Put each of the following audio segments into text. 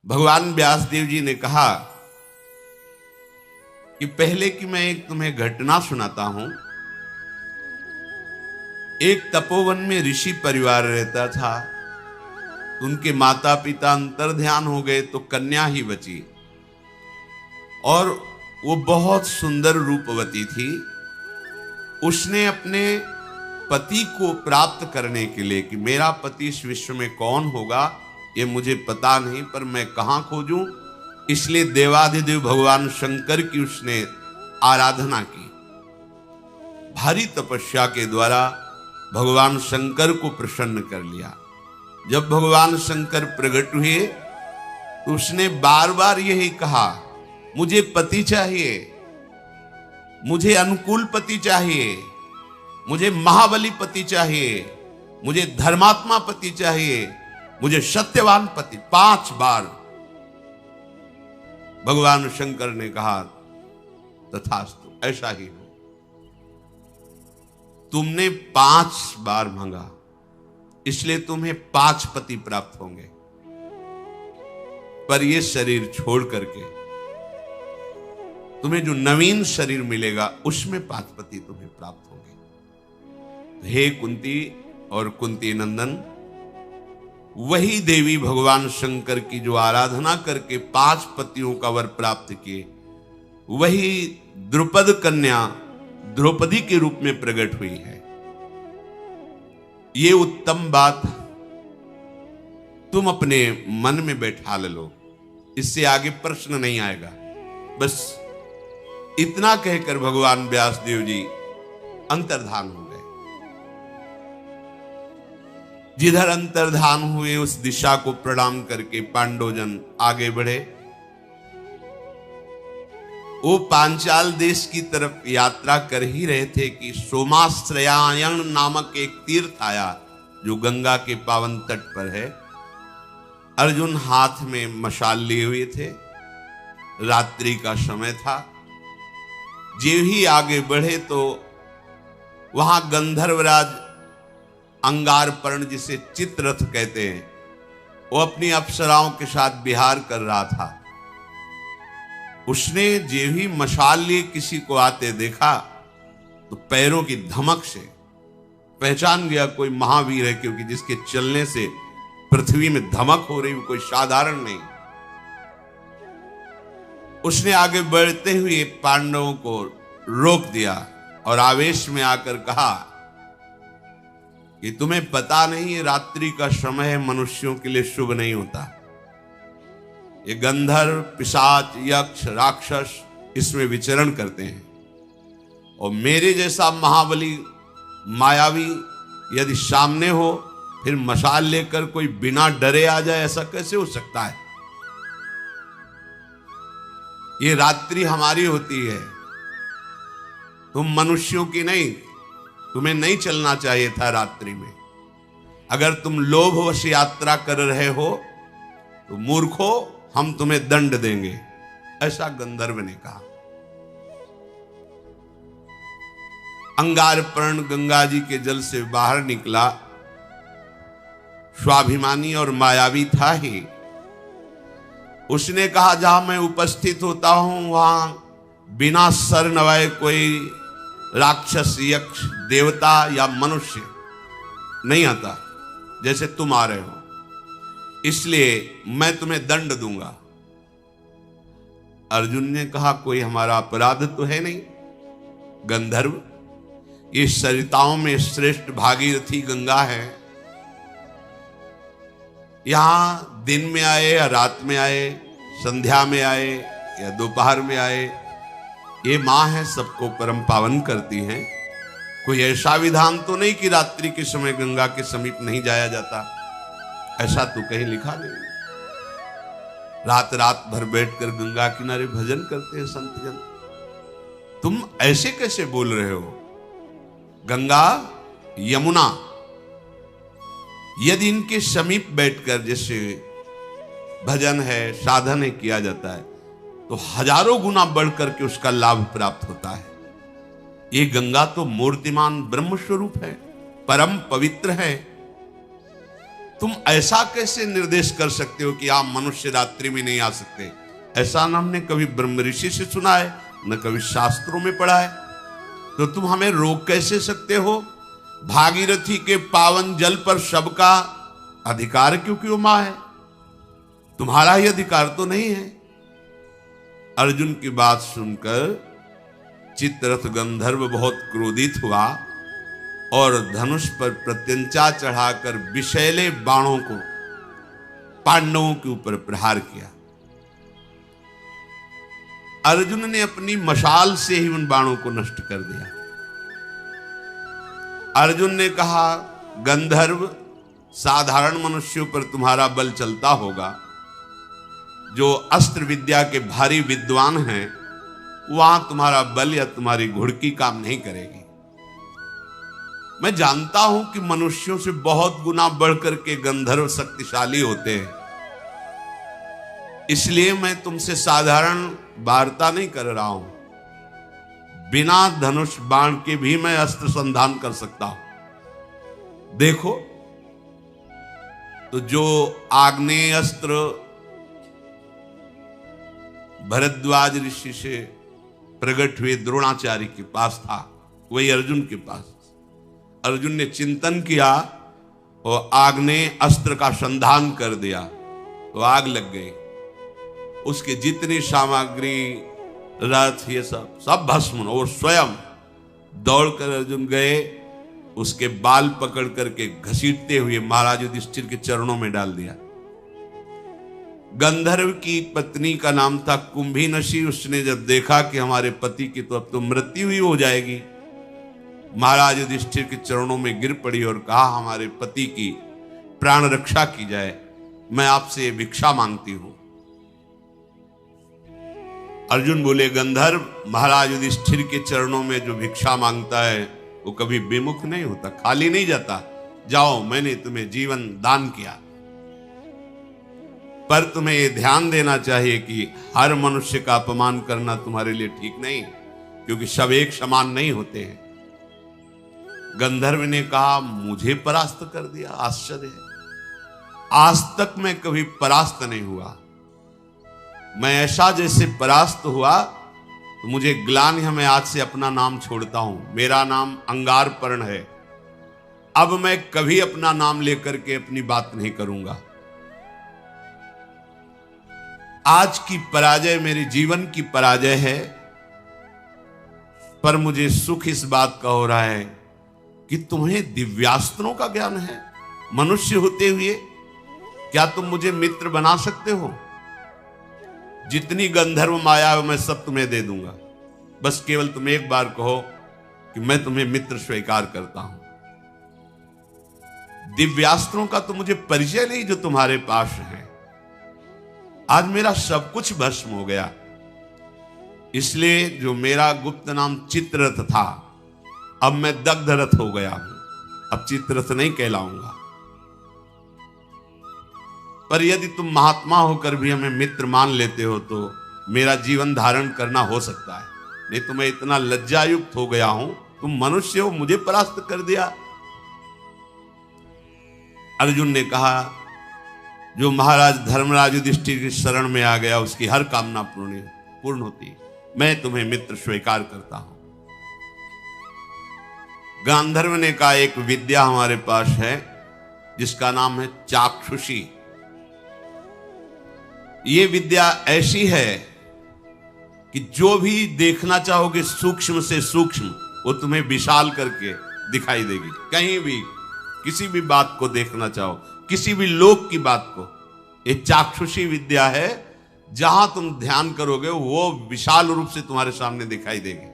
भगवान व्यासदेव जी ने कहा कि पहले की मैं एक तुम्हें घटना सुनाता हूं। एक तपोवन में ऋषि परिवार रहता था। उनके माता पिता अंतर्ध्यान हो गए तो कन्या ही बची और वो बहुत सुंदर रूपवती थी। उसने अपने पति को प्राप्त करने के लिए कि मेरा पति इस विश्व में कौन होगा ये मुझे पता नहीं, पर मैं कहां खोजूं, इसलिए देवाधिदेव भगवान शंकर की उसने आराधना की। भारी तपस्या के द्वारा भगवान शंकर को प्रसन्न कर लिया। जब भगवान शंकर प्रकट हुए तो उसने बार बार यही कहा, मुझे पति चाहिए, मुझे अनुकूल पति चाहिए, मुझे महाबली पति चाहिए, मुझे धर्मात्मा पति चाहिए, मुझे सत्यवान पति। 5 बार भगवान शंकर ने कहा तथास्तु, ऐसा ही हो। तुमने 5 बार मांगा इसलिए तुम्हें 5 पति प्राप्त होंगे, पर यह शरीर छोड़ करके तुम्हें जो नवीन शरीर मिलेगा उसमें 5 पति तुम्हें प्राप्त होंगे। हे कुंती और कुंती नंदन, वही देवी भगवान शंकर की जो आराधना करके 5 पतियों का वर प्राप्त किए, वही द्रुपद कन्या द्रौपदी के रूप में प्रकट हुई है। ये उत्तम बात तुम अपने मन में बैठा लो, इससे आगे प्रश्न नहीं आएगा। बस इतना कहकर भगवान व्यासदेव जी अंतर्धान हो गए। जिधर अंतर्धान हुए उस दिशा को प्रणाम करके पांडवजन आगे बढ़े। वो पांचाल देश की तरफ यात्रा कर ही रहे थे कि सोमाश्रयायण नामक एक तीर्थ आया जो गंगा के पावन तट पर है। अर्जुन हाथ में मशाल लिए हुए थे, रात्रि का समय था। जो ही आगे बढ़े तो वहां गंधर्वराज अंगारपर्ण, जिसे चित्ररथ कहते हैं, वो अपनी अप्सराओं के साथ विहार कर रहा था। उसने जो ही मशाल लिए किसी को आते देखा तो पैरों की धमक से पहचान गया कोई महावीर है, क्योंकि जिसके चलने से पृथ्वी में धमक हो रही कोई साधारण नहीं। उसने आगे बढ़ते हुए पांडवों को रोक दिया और आवेश में आकर कहा कि तुम्हें पता नहीं, रात्रि का समय है, मनुष्यों के लिए शुभ नहीं होता। ये गंधर्व, पिशाच, यक्ष, राक्षस इसमें विचरण करते हैं, और मेरे जैसा महाबली मायावी यदि सामने हो फिर मशाल लेकर कोई बिना डरे आ जाए, ऐसा कैसे हो सकता है? ये रात्रि हमारी होती है, तुम मनुष्यों की नहीं। तुम्हें नहीं चलना चाहिए था रात्रि में। अगर तुम लोभवश यात्रा कर रहे हो तो मूर्खो, हम तुम्हें दंड देंगे, ऐसा गंधर्व ने कहा। अंगारपर्ण गंगा जी के जल से बाहर निकला, स्वाभिमानी और मायावी था ही। उसने कहा, जहां मैं उपस्थित होता हूं वहां बिना सर नवाए कोई राक्षस, यक्ष, देवता या मनुष्य नहीं आता जैसे तुम आ रहे हो, इसलिए मैं तुम्हें दंड दूंगा। अर्जुन ने कहा, कोई हमारा अपराध तो है नहीं। गंधर्व, ये सरिताओं में श्रेष्ठ भागीरथी गंगा है। यहां दिन में आए या रात में आए, संध्या में आए या दोपहर में आए, ये मां है, सबको परम पावन करती हैं। कोई ऐसा विधान तो नहीं कि रात्रि के समय गंगा के समीप नहीं जाया जाता, ऐसा तो कहीं लिखा नहीं। रात रात भर बैठकर गंगा किनारे भजन करते हैं संतजन। तुम ऐसे कैसे बोल रहे हो? गंगा, यमुना यदि इनके समीप बैठकर जैसे भजन है, साधन है किया जाता है, तो हजारों गुना बढ़कर के उसका लाभ प्राप्त होता है। ये गंगा तो मूर्तिमान ब्रह्म स्वरूप है, परम पवित्र है। तुम ऐसा कैसे निर्देश कर सकते हो कि आप मनुष्य रात्रि में नहीं आ सकते? ऐसा न हमने कभी ब्रह्म ऋषि से सुना है, न कभी शास्त्रों में पढ़ा है। तो तुम हमें रोक कैसे सकते हो? भागीरथी के पावन जल पर सबका अधिकार क्योंकि उमा है, तुम्हारा ही अधिकार तो नहीं है। अर्जुन की बात सुनकर चित्ररथ गंधर्व बहुत क्रोधित हुआ और धनुष पर प्रत्यंचा चढ़ाकर विषैले बाणों को पांडवों के ऊपर प्रहार किया। अर्जुन ने अपनी मशाल से ही उन बाणों को नष्ट कर दिया। अर्जुन ने कहा, गंधर्व, साधारण मनुष्यों पर तुम्हारा बल चलता होगा, जो अस्त्र विद्या के भारी विद्वान हैं वहां तुम्हारा बल या तुम्हारी घुड़की काम नहीं करेगी। मैं जानता हूं कि मनुष्यों से बहुत गुना बढ़कर के गंधर्व शक्तिशाली होते हैं, इसलिए मैं तुमसे साधारण वार्ता नहीं कर रहा हूं। बिना धनुष बाण के भी मैं अस्त्र संधान कर सकता हूं। देखो, तो जो आग्नेय अस्त्र भरद्वाज ऋषि से प्रकट हुए द्रोणाचार्य के पास था, वही अर्जुन के पास। अर्जुन ने चिंतन किया और आग्नेय अस्त्र का संधान कर दिया, तो आग लग गई। उसकी जितनी सामग्री, रथ, ये सब भस्म। और स्वयं दौड़कर अर्जुन गए, उसके बाल पकड़ करके घसीटते हुए महाराज युधिष्ठिर के चरणों में डाल दिया। गंधर्व की पत्नी का नाम था कुंभीनशी। उसने जब देखा कि हमारे पति की तो अब तो मृत्यु ही हो जाएगी, महाराज युधिष्ठिर के चरणों में गिर पड़ी और कहा, हमारे पति की प्राण रक्षा की जाए, मैं आपसे भिक्षा मांगती हूं। अर्जुन बोले, गंधर्व, महाराज युधिष्ठिर के चरणों में जो भिक्षा मांगता है वो कभी विमुख नहीं होता, खाली नहीं जाता। जाओ, मैंने तुम्हें जीवन दान किया। पर तुम्हें यह ध्यान देना चाहिए कि हर मनुष्य का अपमान करना तुम्हारे लिए ठीक नहीं, क्योंकि सब एक समान नहीं होते हैं। गंधर्व ने कहा, मुझे परास्त कर दिया? आश्चर्य है, आज तक मैं कभी परास्त नहीं हुआ। मैं ऐसा जैसे परास्त हुआ तो मुझे ग्लानि है, मैं आज से अपना नाम छोड़ता हूं। मेरा नाम अंगारपर्ण है। अब मैं कभी अपना नाम लेकर के अपनी बात नहीं करूंगा। आज की पराजय मेरे जीवन की पराजय है, पर मुझे सुख इस बात का हो रहा है कि तुम्हें दिव्यास्त्रों का ज्ञान है। मनुष्य होते हुए क्या तुम मुझे मित्र बना सकते हो? जितनी गंधर्व माया है मैं सब तुम्हें दे दूंगा, बस केवल तुम एक बार कहो कि मैं तुम्हें मित्र स्वीकार करता हूं। दिव्यास्त्रों का तो मुझे परिचय नहीं जो तुम्हारे पास है। आज मेरा सब कुछ भस्म हो गया, इसलिए जो मेरा गुप्त नाम चित्ररथ था, अब मैं दग्धरथ हो गया हूं। अब चित्ररथ नहीं कहलाऊंगा। पर यदि तुम महात्मा होकर भी हमें मित्र मान लेते हो तो मेरा जीवन धारण करना हो सकता है, नहीं तो मैं इतना लज्जायुक्त हो गया हूं। तुम मनुष्य हो, मुझे परास्त कर दिया। अर्जुन ने कहा, जो महाराज धर्मराज युधिष्ठिर की शरण में आ गया उसकी हर कामना पूर्ण होती है। मैं तुम्हें मित्र स्वीकार करता हूं। गांधर्व ने कहा, एक विद्या हमारे पास है जिसका नाम है चाक्षुषी। ये विद्या ऐसी है कि जो भी देखना चाहोगे सूक्ष्म से सूक्ष्म, वो तुम्हें विशाल करके दिखाई देगी। कहीं भी किसी भी बात को देखना चाहो, किसी भी लोक की बात को, ये चाक्षुषी विद्या है। जहां तुम ध्यान करोगे वो विशाल रूप से तुम्हारे सामने दिखाई देगी।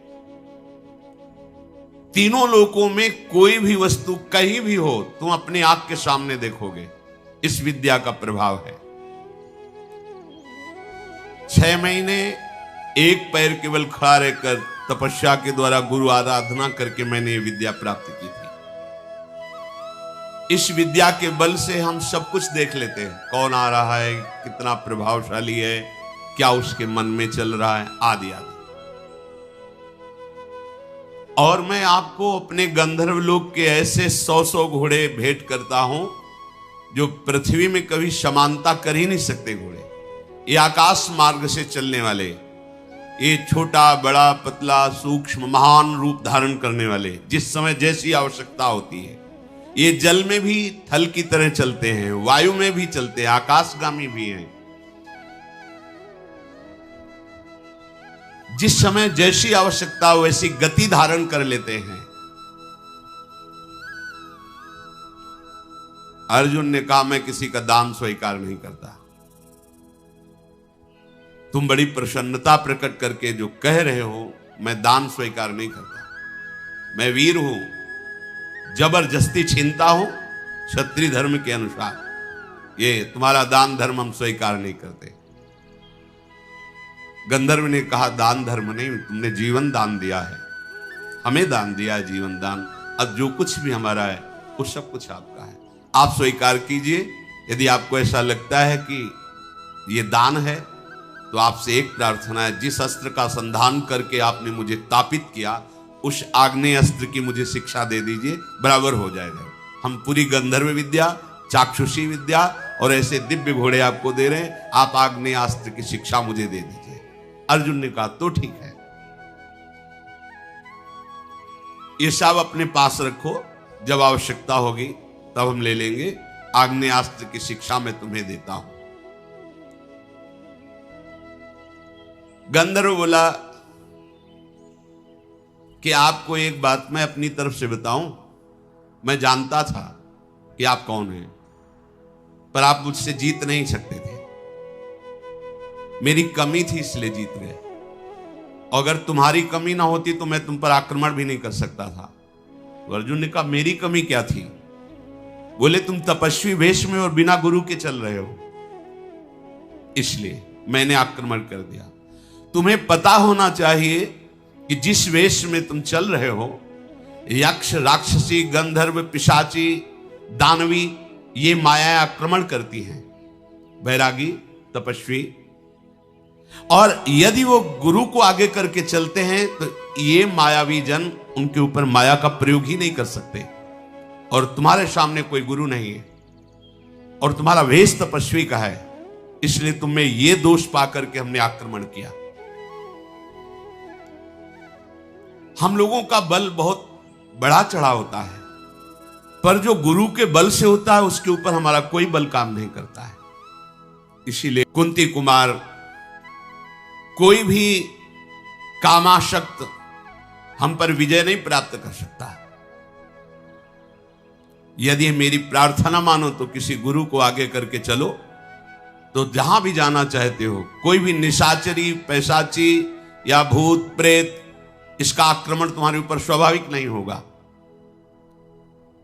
तीनों लोकों में कोई भी वस्तु कहीं भी हो, तुम अपनी आंख के सामने देखोगे। इस विद्या का प्रभाव है। 6 महीने एक पैर केवल खड़ा रहकर तपस्या के द्वारा गुरु आराधना करके मैंने ये विद्या प्राप्त की थी। इस विद्या के बल से हम सब कुछ देख लेते हैं, कौन आ रहा है, कितना प्रभावशाली है, क्या उसके मन में चल रहा है, आदि आदि। और मैं आपको अपने गंधर्व लोक के ऐसे 100 घोड़े भेंट करता हूं जो पृथ्वी में कभी समानता कर ही नहीं सकते घोड़े, ये आकाश मार्ग से चलने वाले, ये छोटा बड़ा पतला सूक्ष्म महान रूप धारण करने वाले, जिस समय जैसी आवश्यकता होती है, ये जल में भी थल की तरह चलते हैं, वायु में भी चलते हैं, आकाशगामी भी हैं। जिस समय जैसी आवश्यकता हो वैसी गति धारण कर लेते हैं। अर्जुन ने कहा मैं किसी का दान स्वीकार नहीं करता। तुम बड़ी प्रसन्नता प्रकट करके जो कह रहे हो मैं दान स्वीकार नहीं करता, मैं वीर हूं, जबरदस्ती छीनता हूं क्षत्रिय धर्म के अनुसार, ये तुम्हारा दान धर्म हम स्वीकार नहीं करते। गंधर्व ने कहा दान धर्म नहीं, तुमने जीवन दान दिया है, हमें दान दिया है जीवन दान, अब जो कुछ भी हमारा है वो सब कुछ आपका है, आप स्वीकार कीजिए। यदि आपको ऐसा लगता है कि ये दान है तो आपसे एक प्रार्थना है, जिस अस्त्र का संधान करके आपने मुझे तापित किया उस आग्नेय अस्त्र की मुझे शिक्षा दे दीजिए, बराबर हो जाएगा। हम पूरी गंधर्व विद्या, चाक्षुषी विद्या और ऐसे दिव्य घोड़े आपको दे रहे हैं, आप आग्नेय अस्त्र की शिक्षा मुझे दे दीजिए। अर्जुन ने कहा तो ठीक है, ये सब अपने पास रखो, जब आवश्यकता होगी तब हम ले लेंगे, आग्नेयास्त्र की शिक्षा मैं तुम्हें देता हूं। गंधर्व बोला कि आपको एक बात मैं अपनी तरफ से बताऊं, मैं जानता था कि आप कौन हैं, पर आप मुझसे जीत नहीं सकते थे, मेरी कमी थी इसलिए जीत गए, अगर तुम्हारी कमी ना होती तो मैं तुम पर आक्रमण भी नहीं कर सकता था। तो अर्जुन ने कहा मेरी कमी क्या थी? बोले तुम तपस्वी वेश में और बिना गुरु के चल रहे हो, इसलिए मैंने आक्रमण कर दिया। तुम्हें पता होना चाहिए कि जिस वेश में तुम चल रहे हो, यक्ष राक्षसी गंधर्व पिशाची दानवी ये माया आक्रमण करती हैं, बैरागी तपस्वी, और यदि वो गुरु को आगे करके चलते हैं तो ये मायावी जन उनके ऊपर माया का प्रयोग ही नहीं कर सकते, और तुम्हारे सामने कोई गुरु नहीं है और तुम्हारा वेश तपस्वी का है, इसलिए तुम्हें ये दोष पाकर के हमने आक्रमण किया। हम लोगों का बल बहुत बड़ा चढ़ा होता है, पर जो गुरु के बल से होता है उसके ऊपर हमारा कोई बल काम नहीं करता है। इसीलिए कुंती कुमार कोई भी कामाशक्त हम पर विजय नहीं प्राप्त कर सकता। यदि मेरी प्रार्थना मानो तो किसी गुरु को आगे करके चलो, तो जहां भी जाना चाहते हो, कोई भी निशाचरी पैशाची या भूत प्रेत इसका आक्रमण तुम्हारे ऊपर स्वाभाविक नहीं होगा।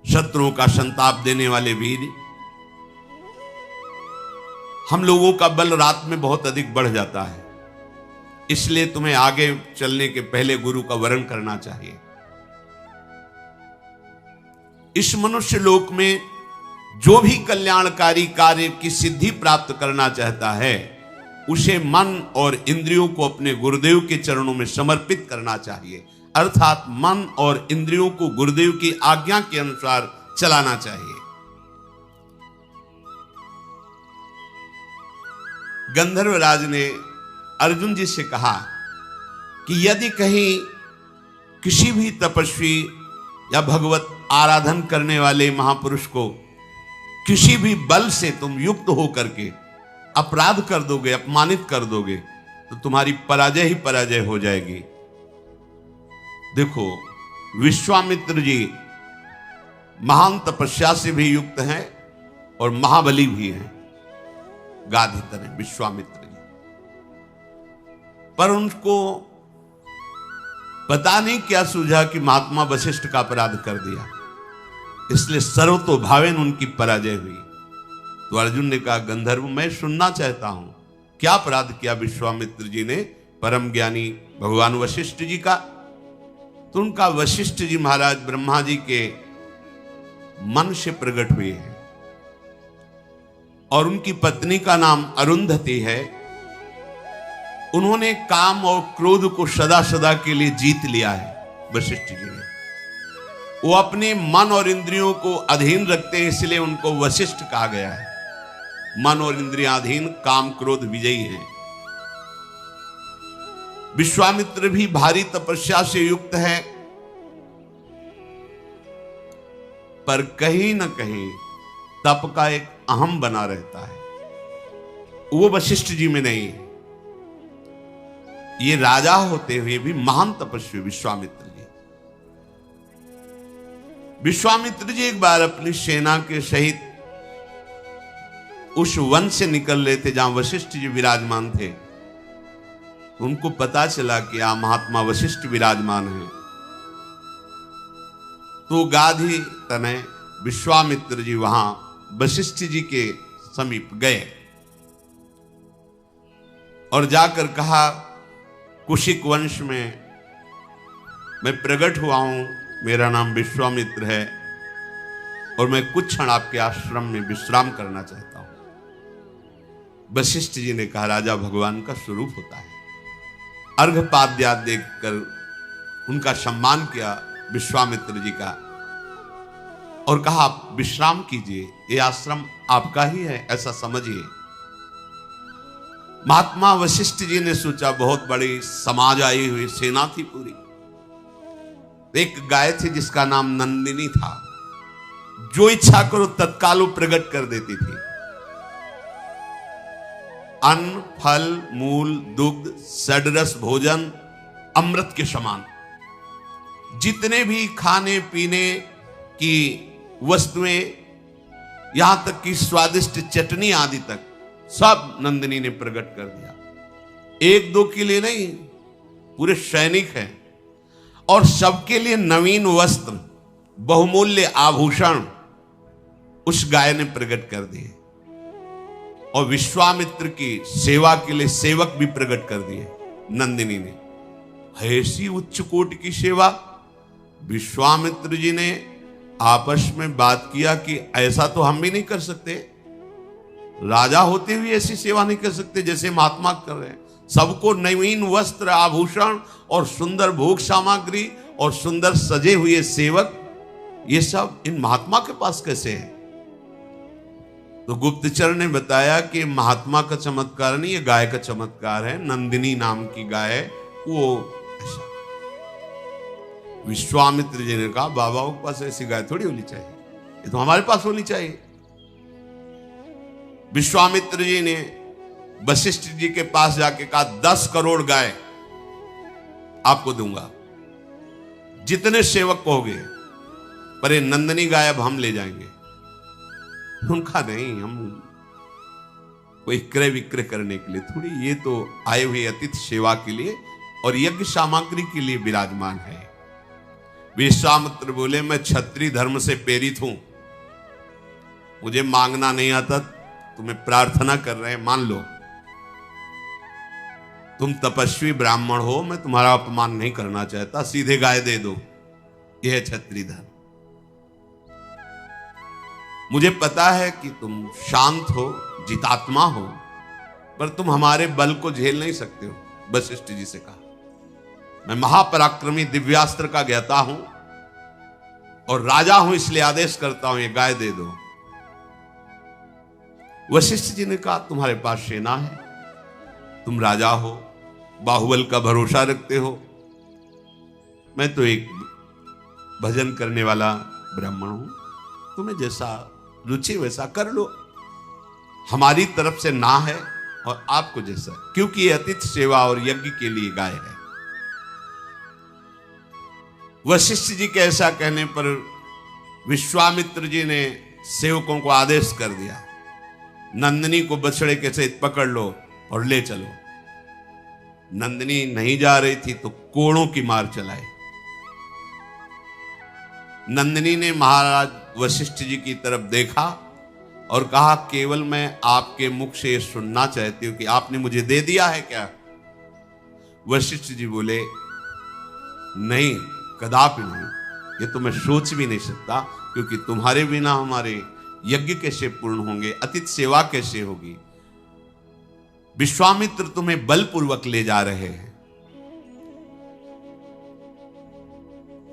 शत्रुओं का संताप देने वाले वीर, हम लोगों का बल रात में बहुत अधिक बढ़ जाता है, इसलिए तुम्हें आगे चलने के पहले गुरु का वरण करना चाहिए। इस मनुष्य लोक में जो भी कल्याणकारी कार्य की सिद्धि प्राप्त करना चाहता है, उसे मन और इंद्रियों को अपने गुरुदेव के चरणों में समर्पित करना चाहिए, अर्थात मन और इंद्रियों को गुरुदेव की आज्ञा के अनुसार चलाना चाहिए। गंधर्वराज ने अर्जुन जी से कहा कि यदि कहीं किसी भी तपस्वी या भगवत आराधन करने वाले महापुरुष को किसी भी बल से तुम युक्त होकर के अपराध कर दोगे, अपमानित कर दोगे, तो तुम्हारी पराजय ही पराजय हो जाएगी। देखो विश्वामित्र जी महान तपस्या से भी युक्त हैं और महाबली भी हैं, गाधी तरह विश्वामित्र जी, पर उनको पता नहीं क्या सूझा कि महात्मा वशिष्ठ का अपराध कर दिया, इसलिए सर्वतोभावेन उनकी पराजय हुई। तो अर्जुन ने कहा गंधर्व मैं सुनना चाहता हूं, क्या अपराध किया विश्वामित्र जी ने परम ज्ञानी भगवान वशिष्ठ जी का? तो उनका वशिष्ठ जी महाराज ब्रह्मा जी के मन से प्रकट हुए हैं और उनकी पत्नी का नाम अरुंधति है। उन्होंने काम और क्रोध को सदा सदा के लिए जीत लिया है वशिष्ठ जी ने। वो अपने मन और इंद्रियों को अधीन रखते हैं, इसलिए उनको वशिष्ठ कहा गया है। मन और इंद्रियाधीन, काम क्रोध विजयी हैं। विश्वामित्र भी भारी तपस्या से युक्त है, पर कहीं न कहीं तप का एक अहम बना रहता है, वो वशिष्ठ जी में नहीं है। ये राजा होते हुए भी महान तपस्वी विश्वामित्र जी। विश्वामित्र जी एक बार अपनी सेना के सहित उस वन से निकल रहे थे जहां वशिष्ठ जी विराजमान थे। उनको पता चला कि यहां महात्मा वशिष्ठ विराजमान हैं। तो गाधी तनय विश्वामित्र जी वहां वशिष्ठ जी के समीप गए और जाकर कहा, कुशिक वंश में मैं प्रकट हुआ हूं, मेरा नाम विश्वामित्र है और मैं कुछ क्षण आपके आश्रम में विश्राम करना चाहता हूं। वशिष्ठ जी ने कहा, राजा भगवान का स्वरूप होता है। अर्घपाद्याद देखकर उनका सम्मान किया विश्वामित्र जी का और कहा, आप विश्राम कीजिए, ये आश्रम आपका ही है, ऐसा समझिए। महात्मा वशिष्ठ जी ने सोचा, बहुत बड़ी समाज आई हुई सेना थी पूरी। एक गाय थी जिसका नाम नंदिनी था, जो इच्छा करो तत्काल वो प्रकट कर देती थी। अन्न, फल, मूल, दुग्ध, षडरस भोजन अमृत के समान, जितने भी खाने पीने की वस्तुएं, यहां तक कि स्वादिष्ट चटनी आदि तक सब नंदिनी ने प्रकट कर दिया। एक दो के लिए नहीं, पूरे सैनिक हैं और सबके लिए नवीन वस्त्र, बहुमूल्य आभूषण उस गाय ने प्रकट कर दिए और विश्वामित्र की सेवा के लिए सेवक भी प्रकट कर दिए नंदिनी ने। ऐसी उच्च कोटि की सेवा। विश्वामित्र जी ने आपस में बात किया कि ऐसा तो हम भी नहीं कर सकते, राजा होते हुए ऐसी सेवा नहीं कर सकते जैसे महात्मा कर रहे हैं। सबको नवीन वस्त्र, आभूषण और सुंदर भोग सामग्री और सुंदर सजे हुए सेवक, ये सब इन महात्मा के पास कैसे है? तो गुप्तचर ने बताया कि महात्मा का चमत्कार नहीं, ये गाय का चमत्कार है। नंदिनी नाम की गाय, वो ऐसा। विश्वामित्र जी ने कहा, बाबा के पास ऐसी गाय थोड़ी होनी चाहिए, ये तो हमारे पास होनी चाहिए। विश्वामित्र जी ने वशिष्ठ जी के पास जाके कहा, 10 करोड़ गाय आपको दूंगा, जितने सेवक कहोगे, पर ये नंदिनी गाय अब हम ले जाएंगे। उनका नहीं, हम कोई क्रय विक्रय करने के लिए थोड़ी, ये तो आए हुए अतिथि सेवा के लिए और यज्ञ सामग्री के लिए विराजमान है। विश्वामित्र बोले, मैं क्षत्रिय धर्म से प्रेरित हूं, मुझे मांगना नहीं आता, तुम्हें प्रार्थना कर रहे हैं, मान लो। तुम तपस्वी ब्राह्मण हो, मैं तुम्हारा अपमान नहीं करना चाहता, सीधे गाय दे दो, यह है क्षत्रिय धर्म। मुझे पता है कि तुम शांत हो, जितात्मा हो, पर तुम हमारे बल को झेल नहीं सकते हो। वशिष्ठ जी से कहा, मैं महापराक्रमी दिव्यास्त्र का ज्ञाता हूं और राजा हूं, इसलिए आदेश करता हूं, ये गाय दे दो। वशिष्ठ जी ने कहा, तुम्हारे पास सेना है, तुम राजा हो, बाहुबल का भरोसा रखते हो, मैं तो एक भजन करने वाला ब्राह्मण हूं, तुम्हें जैसा रुचि वैसा कर लो, हमारी तरफ से ना है, और आपको जैसा, क्योंकि ये अतिथि सेवा और यज्ञ के लिए गाय है। वशिष्ठ जी के ऐसा कहने पर विश्वामित्र जी ने सेवकों को आदेश कर दिया, नंदिनी को बछड़े के सहित पकड़ लो और ले चलो। नंदिनी नहीं जा रही थी तो कोड़ों की मार चलाई। नंदिनी ने महाराज वशिष्ठ जी की तरफ देखा और कहा, केवल मैं आपके मुख से ये सुनना चाहती हूं कि आपने मुझे दे दिया है क्या? वशिष्ठ जी बोले, नहीं, कदापि नहीं, ये तो मैं सोच भी नहीं सकता, क्योंकि तुम्हारे बिना हमारे यज्ञ कैसे पूर्ण होंगे, अतिथि सेवा कैसे होगी? विश्वामित्र तुम्हें बलपूर्वक ले जा रहे हैं।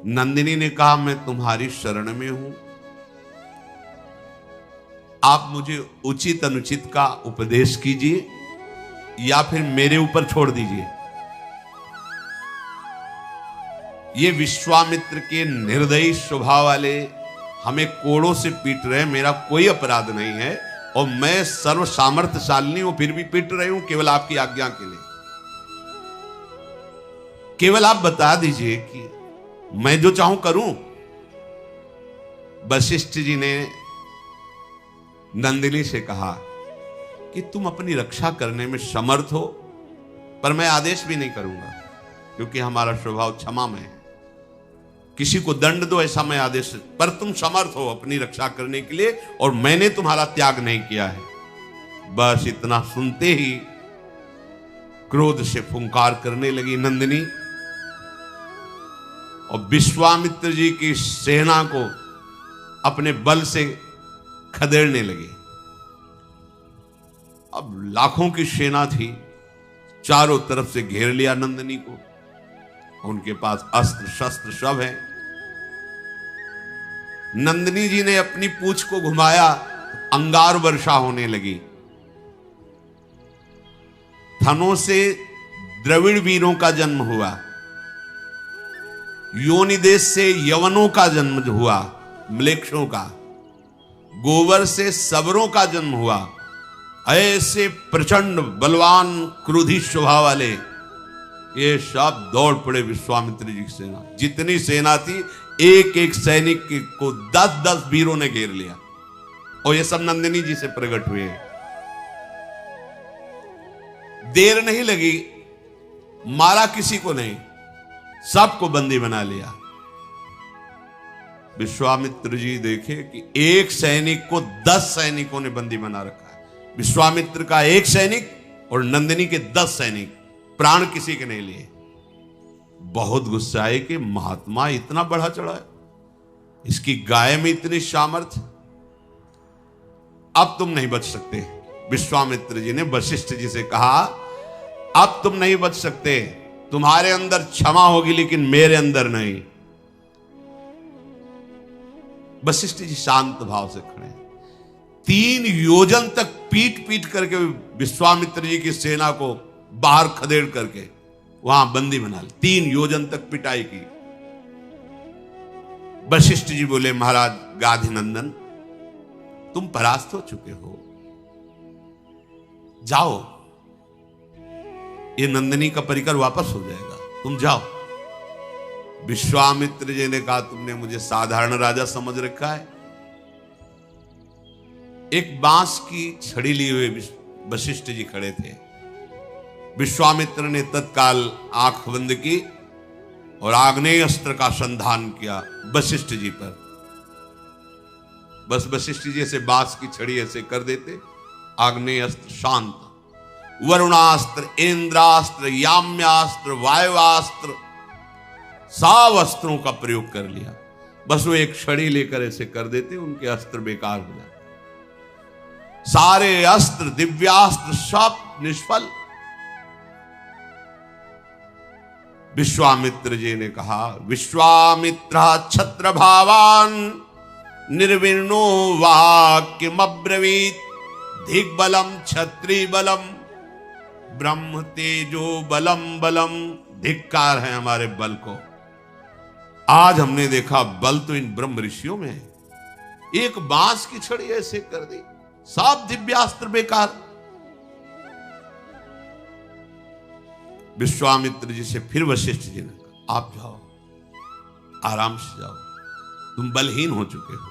नंदिनी ने कहा, मैं तुम्हारी शरण में हूं, आप मुझे उचित अनुचित का उपदेश कीजिए या फिर मेरे ऊपर छोड़ दीजिए। ये विश्वामित्र के निर्दयी स्वभाव वाले हमें कोड़ों से पीट रहे हैं, मेरा कोई अपराध नहीं है और मैं सर्व सामर्थ्यशालिनी हूं, फिर भी पीट रही हूं केवल आपकी आज्ञा के लिए। केवल आप बता दीजिए कि मैं जो चाहूं करूं। वशिष्ठ जी ने नंदिनी से कहा कि तुम अपनी रक्षा करने में समर्थ हो, पर मैं आदेश भी नहीं करूंगा क्योंकि हमारा स्वभाव क्षमा में है। किसी को दंड दो ऐसा मैं आदेश, पर तुम समर्थ हो अपनी रक्षा करने के लिए और मैंने तुम्हारा त्याग नहीं किया है। बस इतना सुनते ही क्रोध से फुंकार करने लगी नंदिनी और विश्वामित्र जी की सेना को अपने बल से खदेड़ने लगे। अब लाखों की सेना थी, चारों तरफ से घेर लिया नंदिनी को, उनके पास अस्त्र शस्त्र सब है। नंदिनी जी ने अपनी पूंछ को घुमाया, अंगार वर्षा होने लगी। थनों से द्रविड़ वीरों का जन्म हुआ, योनि देश से यवनों का जन्म हुआ, म्लेच्छों का, गोबर से सबरों का जन्म हुआ। ऐसे प्रचंड बलवान क्रोधी स्वभाव वाले ये सब दौड़ पड़े विश्वामित्र जी की सेना। जितनी सेना थी, एक एक सैनिक को 10-10 वीरों ने घेर लिया और ये सब नंदिनी जी से प्रकट हुए हैं। देर नहीं लगी, मारा किसी को नहीं, सबको बंदी बना लिया। विश्वामित्र जी देखे कि एक सैनिक को 10 सैनिकों ने बंदी बना रखा है। विश्वामित्र का एक सैनिक और नंदिनी के 10 सैनिक, प्राण किसी के नहीं लिए। बहुत गुस्सा आए कि महात्मा इतना बढ़ा चढ़ा है, इसकी गाय में इतनी सामर्थ्य, अब तुम नहीं बच सकते। विश्वामित्र जी ने वशिष्ठ जी से कहा, अब तुम नहीं बच सकते, तुम्हारे अंदर क्षमा होगी लेकिन मेरे अंदर नहीं। वशिष्ठ जी शांत भाव से खड़े हैं। 3 योजन तक पीट पीट करके विश्वामित्र जी की सेना को बाहर खदेड़ करके वहां बंदी बना ली। 3 योजन तक पिटाई की। वशिष्ठ जी बोले, महाराज गाधिनंदन, तुम परास्त हो चुके हो, जाओ, ये नंदिनी का परिकर वापस हो जाएगा, तुम जाओ। विश्वामित्र जी ने कहा, तुमने मुझे साधारण राजा समझ रखा है। एक बांस की छड़ी लिए हुए वशिष्ठ जी खड़े थे। विश्वामित्र ने तत्काल आंख बंद की और आग्नेय अस्त्र का संधान किया वशिष्ठ जी पर। बस वशिष्ठ जी से बांस की छड़ी ऐसे कर देते, आग्नेय अस्त्र शांत। वरुणास्त्र, इंद्रास्त्र, याम्यास्त्र, वायुवास्त्र, सब अस्त्रों का प्रयोग कर लिया। बस वो एक छड़ी लेकर ऐसे कर देते, उनके अस्त्र बेकार हो जाते। सारे अस्त्र, दिव्यास्त्र सब निष्फल। विश्वामित्र जी ने कहा, विश्वामित्र छत्र भावान निर्विण्णो वाक्यमब्रवीत दिग्बलम क्षत्रि बलम ब्रह्म तेजो बलम बलम। धिक्कार है हमारे बल को। आज हमने देखा बल तो इन ब्रह्म ऋषियों में है। एक बांस की छड़ी ऐसे कर दी, सब दिव्यास्त्र बेकार। विश्वामित्र जी से फिर वशिष्ठ जी ने कहा, आप जाओ, आराम से जाओ, तुम बलहीन हो चुके हो,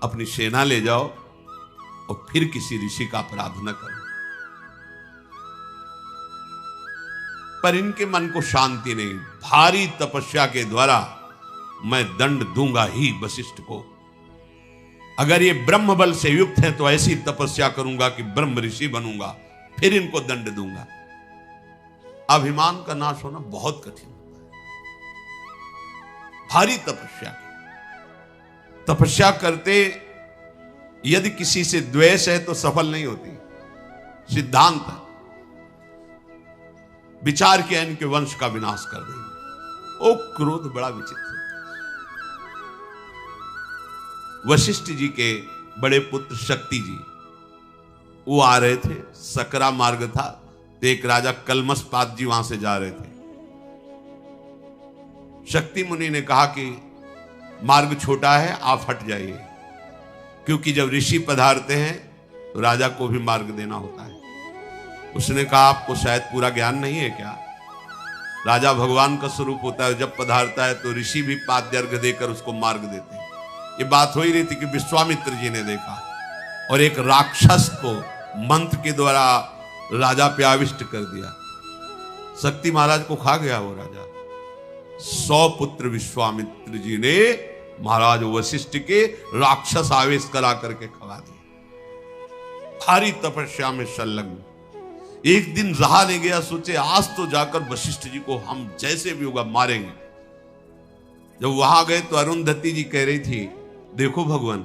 अपनी सेना ले जाओ और फिर किसी ऋषि का अपराध न करो। पर इनके मन को शांति नहीं। भारी तपस्या के द्वारा मैं दंड दूंगा ही वशिष्ठ को। अगर ये ब्रह्म बल से युक्त हैं तो ऐसी तपस्या करूंगा कि ब्रह्म ऋषि बनूंगा, फिर इनको दंड दूंगा। अभिमान का नाश होना बहुत कठिन होता है। भारी तपस्या करते यदि किसी से द्वेष है तो सफल नहीं होती। सिद्धांत है, विचार किया इनके वंश का विनाश कर देंगे। ओ क्रोध बड़ा विचित्र। वशिष्ठ जी के बड़े पुत्र शक्ति जी वो आ रहे थे। सकरा मार्ग था तो एक राजा कलमसपात जी वहां से जा रहे थे। शक्ति मुनि ने कहा कि मार्ग छोटा है, आप हट जाइए, क्योंकि जब ऋषि पधारते हैं तो राजा को भी मार्ग देना होता है। उसने कहा आपको शायद पूरा ज्ञान नहीं है क्या? राजा भगवान का स्वरूप होता है, जब पधारता है तो ऋषि भी पाद्यर्घ देकर उसको मार्ग देते हैं। ये बात हो ही रही थी कि विश्वामित्र जी ने देखा और एक राक्षस को मंत्र के द्वारा राजा पे आविष्ट कर दिया। शक्ति महाराज को खा गया वो राजा। 100 पुत्र विश्वामित्र जी ने महाराज वशिष्ठ के राक्षस आवेश करा करके खवा दिए। भारी तपस्या में संलग्न। एक दिन रहा नहीं गया, सोचे आज तो जाकर वशिष्ठ जी को हम जैसे भी होगा मारेंगे। जब वहां गए तो अरुंधति जी कह रही थी देखो भगवान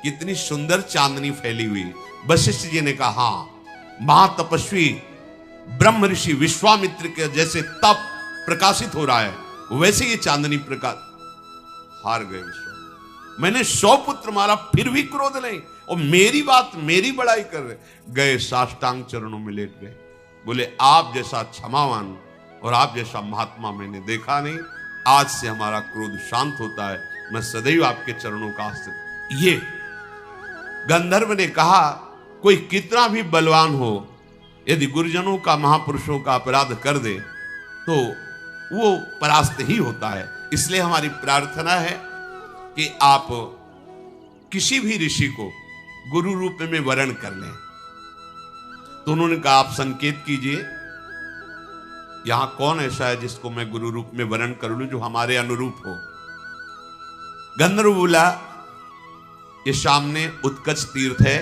कितनी सुंदर चांदनी फैली हुई। वशिष्ठ जी ने कहा हाँ, महातपस्वी ब्रह्म ऋषि विश्वामित्र के जैसे तप प्रकाशित हो रहा है वैसे ये चांदनी प्रकाश। हार गए विश्वामित्र। मैंने 100 पुत्र मारा फिर भी क्रोध नहीं, और मेरी बात मेरी बड़ाई कर रहे। गए साष्टांग चरणों में लेट गए, बोले आप जैसा क्षमावान और आप जैसा महात्मा मैंने देखा नहीं। आज से हमारा क्रोध शांत होता है, मैं सदैव आपके चरणों का आश्रित। ये गंधर्व ने कहा कोई कितना भी बलवान हो, यदि गुरुजनों का महापुरुषों का अपराध कर दे तो वो परास्त ही होता है। इसलिए हमारी प्रार्थना है कि आप किसी भी ऋषि को गुरु रूप में वर्ण कर लें। तो उन्होंने कहा आप संकेत कीजिए, यहां कौन ऐसा है जिसको मैं गुरु रूप में वर्ण कर लूं जो हमारे अनुरूप हो। गंधर्व बोला ये सामने उत्कच तीर्थ है,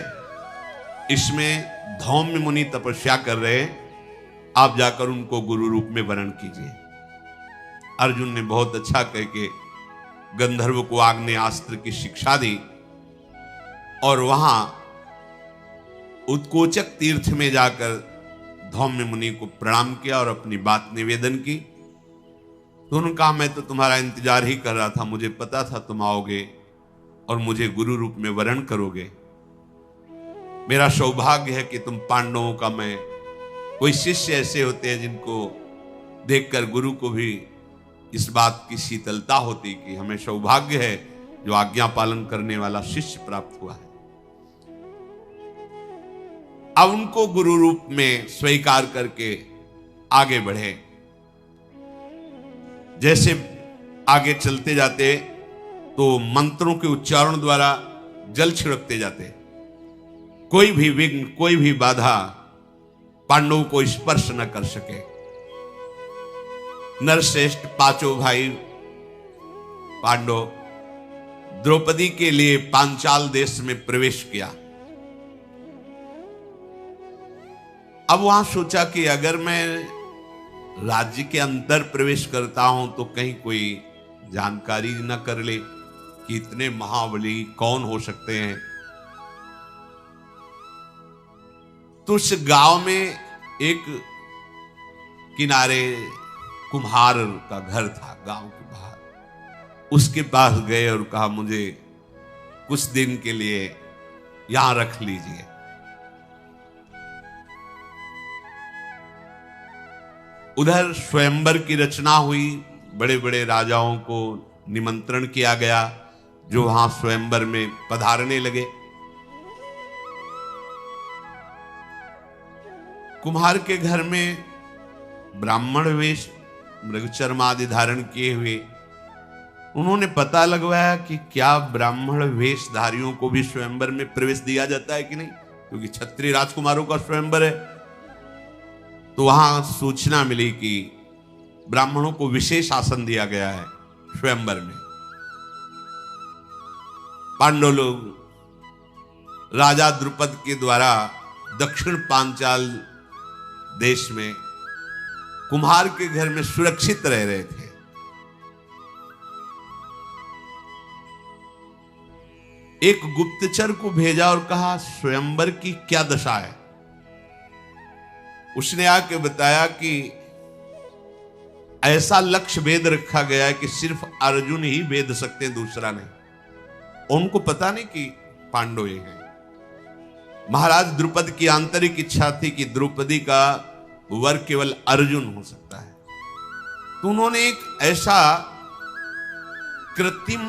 इसमें धौम्य मुनि तपस्या कर रहे हैं, आप जाकर उनको गुरु रूप में वर्ण कीजिए। अर्जुन ने बहुत अच्छा कह के गंधर्व को आग्नेयास्त्र की शिक्षा दी और वहां उत्कोचक तीर्थ में जाकर धौम्य मुनि को प्रणाम किया और अपनी बात निवेदन की। तो उन्होंने कहा मैं तो तुम्हारा इंतजार ही कर रहा था, मुझे पता था तुम आओगे और मुझे गुरु रूप में वर्ण करोगे। मेरा सौभाग्य है कि तुम पांडवों का मैं, कोई शिष्य ऐसे होते हैं जिनको देखकर गुरु को भी इस बात की शीतलता होती कि हमें सौभाग्य है जो आज्ञा पालन करने वाला शिष्य प्राप्त हुआ है। अब उनको गुरु रूप में स्वीकार करके आगे बढ़े। जैसे आगे चलते जाते तो मंत्रों के उच्चारण द्वारा जल छिड़कते जाते, कोई भी विघ्न कोई भी बाधा पांडवों को स्पर्श न कर सके। नरश्रेष्ठ पांचों भाई पांडव द्रौपदी के लिए पांचाल देश में प्रवेश किया। अब वहां सोचा कि अगर मैं राज्य के अंदर प्रवेश करता हूं तो कहीं कोई जानकारी न कर ले कि इतने महाबली कौन हो सकते हैं। तो उस गांव में एक किनारे कुम्हार का घर था गांव के बाहर। उसके पास गए और कहा मुझे कुछ दिन के लिए यहां रख लीजिए। उधर स्वयंवर की रचना हुई, बड़े बड़े राजाओं को निमंत्रण किया गया जो वहां स्वयंवर में पधारने लगे। कुम्हार के घर में ब्राह्मण वेश मृगचर्म आदि धारण किए हुए, उन्होंने पता लगवाया कि क्या ब्राह्मण वेशधारियों को भी स्वयंवर में प्रवेश दिया जाता है कि नहीं, क्योंकि क्षत्रिय राजकुमारों का स्वयंवर है। तो वहां सूचना मिली कि ब्राह्मणों को विशेष आसन दिया गया है स्वयंवर में। पांडव लोग राजा द्रुपद के द्वारा दक्षिण पांचाल देश में कुम्हार के घर में सुरक्षित रह रहे थे। एक गुप्तचर को भेजा और कहा स्वयंवर की क्या दशा है। उसने आके बताया कि ऐसा लक्ष्य भेद रखा गया है कि सिर्फ अर्जुन ही भेद सकते हैं, दूसरा नहीं। उनको पता नहीं कि पांडव ये हैं। महाराज द्रुपद की आंतरिक इच्छा थी कि द्रौपदी का वर केवल अर्जुन हो सकता है, तो उन्होंने एक ऐसा कृत्रिम